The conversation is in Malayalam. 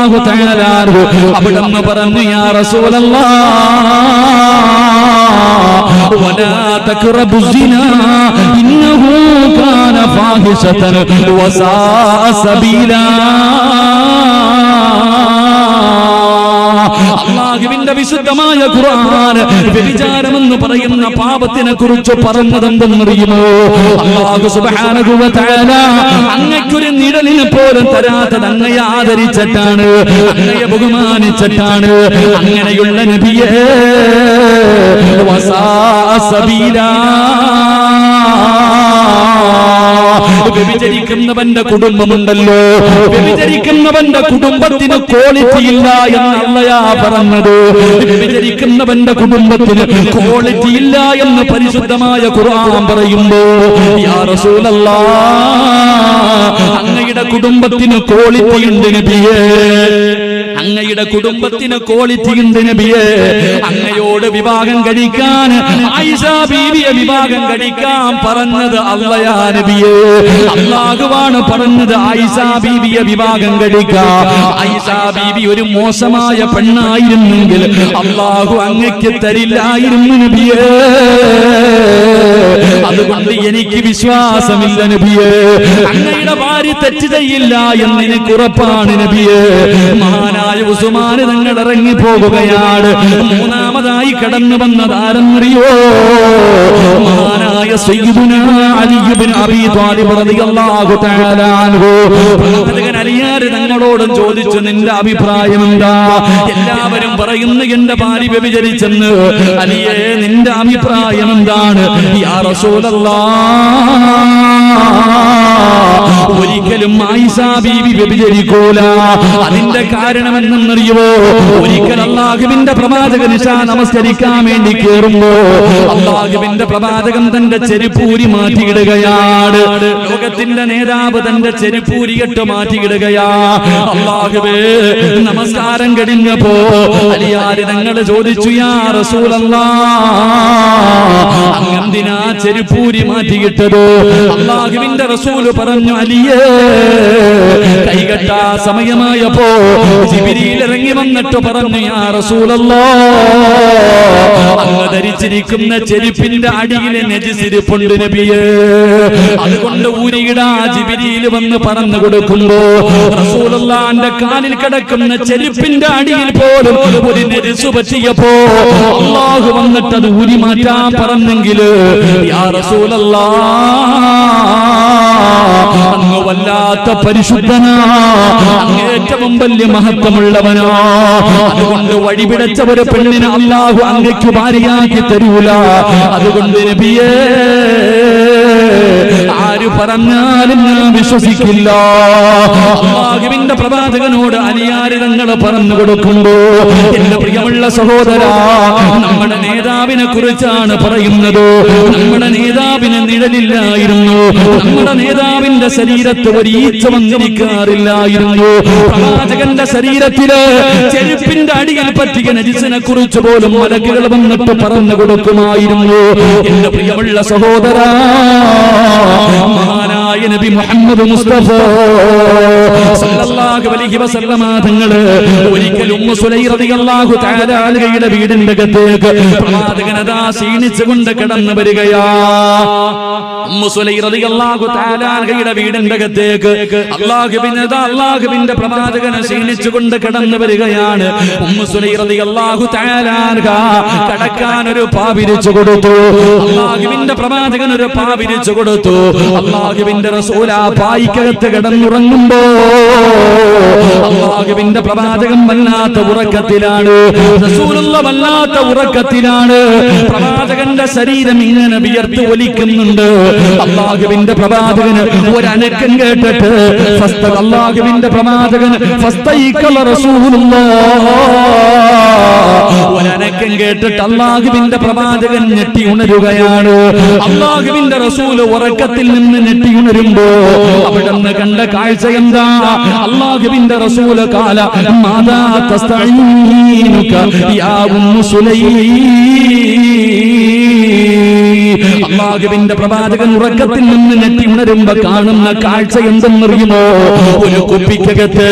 റളിയല്ലാഹു തആല അൻഹു അവിടുന്ന് പറഞ്ഞു യാ റസൂലല്ലാഹ് വലാ തഖറബു സിനാ ഇന്നഹു കാന ഫാഹിശതൻ വസാഅ സബീലാ അല്ലാഹുവിന്റെ വിശുദ്ധമായ ഖുർആൻ വ്യഭിചാരമെന്ന് പറയുന്ന പാപത്തിനെ കുറിച്ച് പറഞ്ഞതെന്തെന്നറിയുമോ? അല്ലാഹു സുബ്ഹാനഹു വ തആല അങ്ങയ്ക്കൊരു നിഴലിന് പോലും തരാത്തത് അങ്ങയെ ആദരിച്ചിട്ടാണ്, അങ്ങയെ ബഹുമാനിച്ചിട്ടാണ്. അങ്ങനെയുള്ള നബിയേ വസാഅ സബീലാ വ്യഭിചരിക്കുന്നവന്റെ കുടുംബമുണ്ടല്ലോ, വ്യഭിചരിക്കുന്നവന്റെ കുടുംബത്തിന് ക്വാളിറ്റി ഇല്ല എന്ന് അള്ളയാ പറഞ്ഞത്. വ്യഭിചരിക്കുന്നവന്റെ കുടുംബത്തിന് ക്വാളിറ്റി ഇല്ല എന്ന് പരിശുദ്ധമായ ഖുർആൻ പറയുമ്പോ യാ റസൂലല്ലാഹ് അങ്ങയുടെ കുടുംബത്തിന് ക്വാളിറ്റി ഉണ്ട് നബിയേ, അങ്ങയുടെ കുടുംബത്തിന് ക്വാളിറ്റി ഉണ്ട് നബിയേ. അങ്ങയോട് വിവാഹം കഴിക്കാൻ ആയിഷ ബീവിയെ വിവാഹം കഴിക്കാൻ പറഞ്ഞത് അള്ളയാ നബിയേ. അല്ലാഹുവാണ് പറഞ്ഞത് ആയിഷ ബീവിയെ വിവാഹം കഴിക്കാൻ. ആയിഷ ബീവി ഒരു മോശമായ പെണ്ണായിരുന്നെങ്കിൽ അല്ലാഹു അങ്ങയ്ക്ക് തരില്ലായിരുന്നു നബിയേ. അതുകൊണ്ട് എനിക്ക് വിശ്വാസമില്ല നബിയേ, അങ്ങയുടെ ഭാര്യ തെറ്റ് ചെയ്യില്ല എന്ന് എനിക്ക് ഉറപ്പാണ് നബിയേ. മഹാനായ ഉസ്മാൻ തങ്ങൾ ഇറങ്ങി പോകുകയാണ്. മൂന്നാമതായി കടന്നു വന്നത് ആരെന്നറിയോ? മഹാനായ സയ്യിദുനാ അലി ഇബ്നു അബീ ത്വാലിബ് റളിയല്ലാഹു തആല അൻഹു. പ്രവാചകൻ അലിയാർ തങ്ങളോടും ചോദിച്ചു, നിന്റെ അഭിപ്രായം എന്താ? എല്ലാവരും പറയുന്നു എന്റെ ഭാര്യ വ്യഭിചരിച്ചെന്ന്. അലിയേ, നിന്റെ അഭിപ്രായം എന്താണ്? യാ റസൂലല്ലാഹ്, ഒരിക്കലും ആയിഷ ബീവി വ്യഭിചരിക്കൂല. അതിന്റെ കാരണം എന്തെന്നറിയുമോ? ഒരിക്കൽ അല്ലാഹുവിന്റെ പ്രവാചകൻ ഇശാ നമസ്കരിക്കാൻ വേണ്ടി കേറുമ്പോ അല്ലാഹുവിന്റെ പ്രവാചകൻ തന്റെ ചെരുപ്പൂരി മാറ്റിയിടുകയാണ്. ലോകത്തിന്റെ നേതാവ് തന്റെ ചെരുപ്പൂരിയിട്ട് മാറ്റിയിടുകയാ. അല്ലാഹുവേ, നമസ്കാരം കഴിഞ്ഞപ്പോ അലിയാർ തങ്ങൾ ചോദിച്ചു, യാ റസൂലല്ലാഹ്, അങ്ങെന്തിനാ ചെരുപ്പൂരി മാറ്റിയിട്ടത്? അല്ലാഹുവിന്റെ റസൂല് പറഞ്ഞു, അലിയേ, കൈകെട്ടാ സമയമായപ്പോ ജിബ്രീൽ ഇറങ്ങി വന്നിട്ട് പറഞ്ഞു, യാ റസൂലല്ലാഹ്, അങ്ങ് ധരിച്ചിരിക്കുന്ന ചെരുപ്പിന്റെ അടിയിലെ നജിസിരിപ്പുണ്ട് നബിയേ, അതുകൊണ്ട് ഊരിയിടാ. ജിബ്രീൽ വന്ന് പറഞ്ഞു കൊടുക്കുമ്പോ റസൂലുള്ളാഹിന്റെ കാലിൽ കിടക്കുന്ന ചെരുപ്പിന്റെ അടിയിൽ പോലും ഒരു നജിസ് പറ്റിയപ്പോ അല്ലാഹു വന്നിട്ട് അത് ഊരി മാറ്റാൻ പറഞ്ഞെങ്കിൽ യാ റസൂലല്ലാഹ്, അങ്ങ് വല്ലാത്ത പരിശുദ്ധനാ, അങ്ങ് ഏറ്റവും വലിയ മഹത്വമുള്ളവനാ. അതുകൊണ്ട് വഴിപിടച്ച ഒരു പെണ്ണിനെ അല്ലാഹു അങ്ങയ്ക്ക് ഭാര്യയാക്കി തരൂല. അതുകൊണ്ട് നബിയേ, ആര് പറഞ്ഞാലും ഞാൻ വിശ്വസിക്കില്ല. അല്ലാഹുവിന്റെ പ്രവാചകനോട് അലിയാർ തങ്ങൾ പറഞ്ഞു കൊടുക്കുമ്പോ എന്റെ പ്രിയമുള്ള സഹോദരാ, നമ്മുടെ നേതാവിനെ കുറിച്ചാണ് പറയുന്നത്. നമ്മുടെ നേതാവിന് നിഴലില്ലായിരുന്നു, നമ്മുടെ നേതാവിന്റെ ശരീരത്ത് ഒരു ഈച്ച വന്നിരിക്കാറില്ലായിരുന്നു. പ്രവാചകന്റെ ശരീരത്തില് ചെരുപ്പിന്റെ അടിയിൽ പറ്റിയ നജിസിനെ കുറിച്ച് പോലും മലക്കുകൾ വന്നിട്ട് പറഞ്ഞു കൊടുക്കുമായിരുന്നു. എന്റെ പ്രിയമുള്ള സഹോദരാ, മഹാനായ നബി മുഹമ്മദ് മുസ്തഫ സല്ലല്ലാഹു അലൈഹി വസല്ലമ തങ്ങള് ഒരിക്കൽ ഉമ്മു സുലൈം റളിയല്ലാഹു തആല അൻഹയുടെ വീടിന്റെ അകത്തേക്ക് പ്രവാചകൻ അതാ ക്ഷീണിച്ചുകൊണ്ട് കടന്നു വരികയാ. ഉമ്മു സുലൈം റളിയല്ലാഹു തആല അൻഹയുടെ വീടിന്റെ അകത്തേക്ക് അല്ലാഹുവിന്റെ പ്രവാചകനെ ക്ഷീണിച്ചുകൊണ്ട് കടന്നു വരികയാണ്. ഉമ്മു സുലൈം റളിയല്ലാഹു തആല അൻഹ കടക്കാൻ ഒരു പാ വിരിച്ചു കൊടുത്തു. അല്ലാഹുവിന്റെ പ്രവാചകൻ ഒരു പാ വിരിച്ചു കൊടുത്തു. അല്ലാഹുവിന്റെ റസൂൽ ആ പായിക്കകത്ത് കിടന്നുറങ്ങുമ്പോ അല്ലാഹുവിന്റെ പ്രവാചകൻ വല്ലാത്ത ഉറക്കത്തിലാണ്, റസൂലുള്ള വല്ലാത്ത ഉറക്കത്തിലാണ്. പ്രവാചകന്റെ ശരീരം ഇങ്ങനെ വിയർത്ത് ഒലിക്കുന്നുണ്ട്. അല്ലാഹുവിന്റെ പ്രവാചകന് ഒരനക്കം കേട്ടിട്ട് അല്ലാഹുവിന്റെ പ്രവാചകൻ ഒരനക്കം കേട്ടിട്ട് അല്ലാഹുവിന്റെ പ്രവാചകൻ ഞെട്ടി ഉണരുകയാണ്. അല്ലാഹുവിന്റെ റസൂൽ ഉറക്കത്തിൽ നിന്ന് ഞെട്ടി ഉണരുമ്പോ അവിടുന്ന് കണ്ട കാഴ്ച എന്താ? അല്ലാഹുവിന്റെ റസൂൽ കാല മാദാ തസ്തഈനുക യാ ഉമ്മു സുലൈം. അല്ലാഹുവിന്റെ പ്രവാചകൻ ഉറക്കത്തിൽ നിന്ന് ഞെട്ടി ഉണരുമ്പോ കാണുന്ന കാഴ്ച എന്തെന്നറിയുമോ? ഒരു കുപ്പിക്കകത്ത്